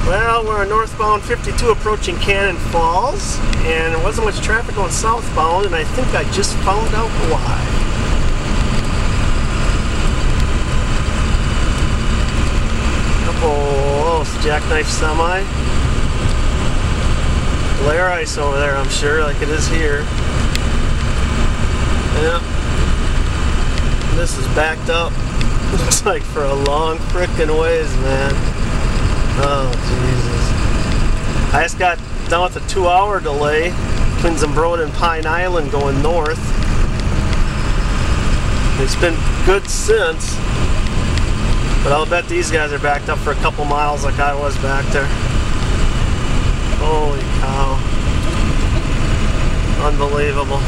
Well, we're on northbound 52 approaching Cannon Falls, and there wasn't much traffic going southbound, and I think I just found out why. Couple jackknife semi. Glare ice over there, I'm sure, like it is here. Yeah. This is backed up. Looks like for a long frickin' ways, man. Oh, Jesus. I just got done with a 2-hour delay between Zumbrota and Pine Island going north. It's been good since, but I'll bet these guys are backed up for a couple miles like I was back there. Holy cow. Unbelievable.